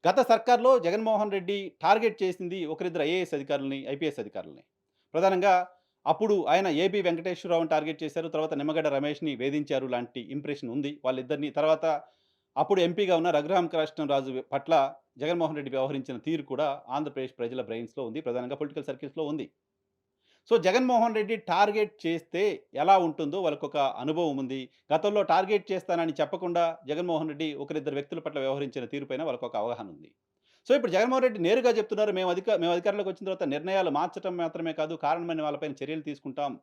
గత సర్కార్‌లో జగన్మోహన్ రెడ్డి టార్గెట్ చేసింది ఒకరిద్దరు ఐఏఎస్ అధికారులని, ఐపీఎస్ అధికారులని. ప్రధానంగా అప్పుడు ఆయన ఏబీ వెంకటేశ్వరరావుని టార్గెట్ చేశారు. తర్వాత నిమ్మగడ్డ రమేష్‌ని వేధించారు లాంటి ఇంప్రెషన్ ఉంది. వాళ్ళిద్దరిని తర్వాత అప్పుడు ఎంపీగా ఉన్న రఘురామకృష్ణంరాజు పట్ల జగన్మోహన్ రెడ్డి వ్యవహరించిన తీరు కూడా ఆంధ్రప్రదేశ్ ప్రజల బ్రెయిన్స్‌లో ఉంది. ప్రధానంగా పొలిటికల్ సర్కిల్స్‌లో ఉంది. సో, జగన్మోహన్ రెడ్డి టార్గెట్ చేస్తే ఎలా ఉంటుందో వాళ్ళకొక అనుభవం ఉంది. గతంలో టార్గెట్ చేస్తానని చెప్పకుండా జగన్మోహన్ రెడ్డి ఒకరిద్దరు వ్యక్తుల పట్ల వ్యవహరించిన తీరుపైన వాళ్ళకొక అవగాహన ఉంది. సో, ఇప్పుడు జగన్మోహన్ రెడ్డి నేరుగా చెప్తున్నారు. మేము అధికారంలోకి వచ్చిన తర్వాత నిర్ణయాలు మార్చటం మాత్రమే కాదు, కారణమైన వాళ్ళపైన చర్యలు తీసుకుంటాం,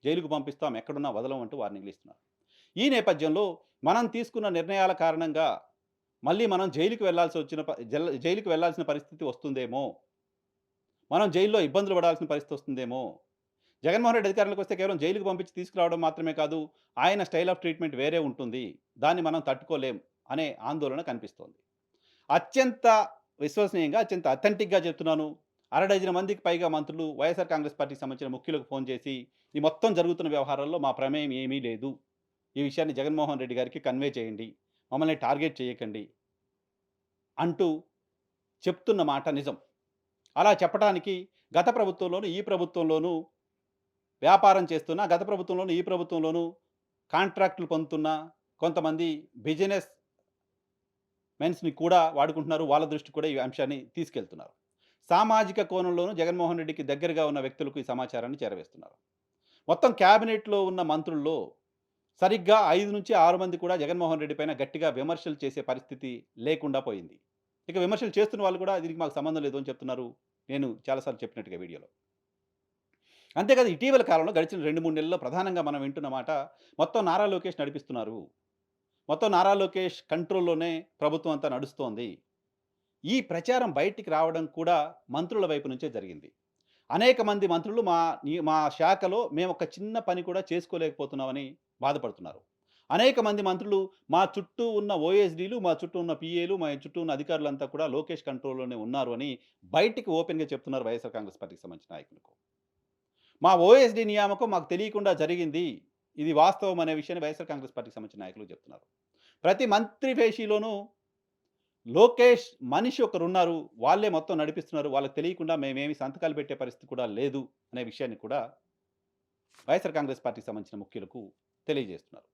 జైలుకు పంపిస్తాం, ఎక్కడున్నా వదలం అంటూ వార్నింగ్‌లు ఇస్తున్నారు. ఈ నేపథ్యంలో మనం తీసుకున్న నిర్ణయాల కారణంగా మళ్ళీ మనం జైలుకి వెళ్ళాల్సిన పరిస్థితి వస్తుందేమో! మనం జైల్‌లో ఇబ్బందులు పడాల్సిన పరిస్థితి వస్తుందేమో! జగన్మోహన్ రెడ్డి అధికారంలోకి వస్తే కేవలం జైలుకి పంపించి తీసుకురావడం మాత్రమే కాదు, ఆయన స్టైల్ ఆఫ్ ట్రీట్‌మెంట్ వేరే ఉంటుంది. దాన్ని మనం తట్టుకోలేం అనే ఆందోళన కనిపిస్తోంది. అత్యంత విశ్వసనీయంగా, అత్యంత అథెంటిక్‌గా చెప్తున్నాను. అర డజన్ మందికి పైగా మంత్రులు వైఎస్ఆర్ కాంగ్రెస్ పార్టీకి సంబంధించిన ముఖ్యులకు ఫోను చేసి, ఈ మొత్తం జరుగుతున్న వ్యవహారాల్లో మా ప్రమేయం ఏమీ లేదు. ఈ విషయాన్ని జగన్మోహన్ రెడ్డి గారికి కన్వే చేయండి. మమ్మల్ని టార్గెట్ చేయకండి అంటూ చెప్తున్న మాట నిజం. అలా చెప్పటానికి గత ప్రభుత్వంలోను, ఈ ప్రభుత్వంలోనూ వ్యాపారం చేస్తున్న, గత ప్రభుత్వంలోను, ఈ ప్రభుత్వంలోనూ కాంట్రాక్టులు పొందుతున్న కొంతమంది బిజినెస్ మెన్స్‌ని కూడా వాడుకుంటున్నారు. వాళ్ళ దృష్టికి కూడా ఈ అంశాన్ని తీసుకెళ్తున్నారు. సామాజిక కోణంలోనూ జగన్మోహన్ రెడ్డికి దగ్గరగా ఉన్న వ్యక్తులకు ఈ సమాచారాన్ని చేరవేస్తున్నారు. మొత్తం క్యాబినెట్‌లో ఉన్న మంత్రుల్లో సరిగ్గా 5-6 మంది కూడా జగన్మోహన్ రెడ్డి పైన గట్టిగా విమర్శలు చేసే పరిస్థితి లేకుండా పోయింది. ఇక విమర్శలు చేస్తున్న వాళ్ళు కూడా దీనికి మాకు సంబంధం లేదు అని చెప్తున్నారు. నేను చాలా సార్లు చెప్పినట్టుగా వీడియోలో. అంతేకాదు ఇటీవల కాలంలో గడిచిన 2, 3 నెలల్లో ప్రధానంగా మనం వింటున్న మాట మొత్తం నారా లోకేష్ నడిపిస్తున్నారు. మొత్తం నారా లోకేష్ కంట్రోల్‌లోనే ప్రభుత్వం అంతా నడుస్తోంది. ఈ ప్రచారం బయటికి రావడం కూడా మంత్రుల వైపు నుంచే జరిగింది. అనేక మంది మంత్రులు మా శాఖలో మేము ఒక చిన్న పని కూడా చేసుకోలేకపోతున్నామని బాధపడుతున్నారు. అనేక మంది మంత్రులు మా చుట్టూ ఉన్న ఓఎస్‌డీలు, మా చుట్టూ ఉన్న పీఏలు, మా చుట్టూ ఉన్న అధికారులంతా కూడా లోకేష్ కంట్రోల్‌లోనే ఉన్నారు అని బయటికి ఓపెన్‌గా చెప్తున్నారు వైఎస్ఆర్ కాంగ్రెస్ పార్టీకి సంబంధించిన నాయకులు. మా ఓఎస్‌డీ నియామకం మాకు తెలియకుండా జరిగింది. ఇది వాస్తవం అనే విషయాన్ని వైఎస్ఆర్ కాంగ్రెస్ పార్టీకి సంబంధించిన నాయకులు చెప్తున్నారు. ప్రతి మంత్రి పేషీలోనూ లోకేష్ మనిషి ఒకరున్నారు. వాళ్ళే మొత్తం నడిపిస్తున్నారు. వాళ్ళకి తెలియకుండా మేమేమి సంతకాలు పెట్టే పరిస్థితి కూడా లేదు అనే విషయాన్ని కూడా వైఎస్ఆర్ కాంగ్రెస్ పార్టీకి సంబంధించిన ముఖ్యులకు తెలియజేస్తున్నారు.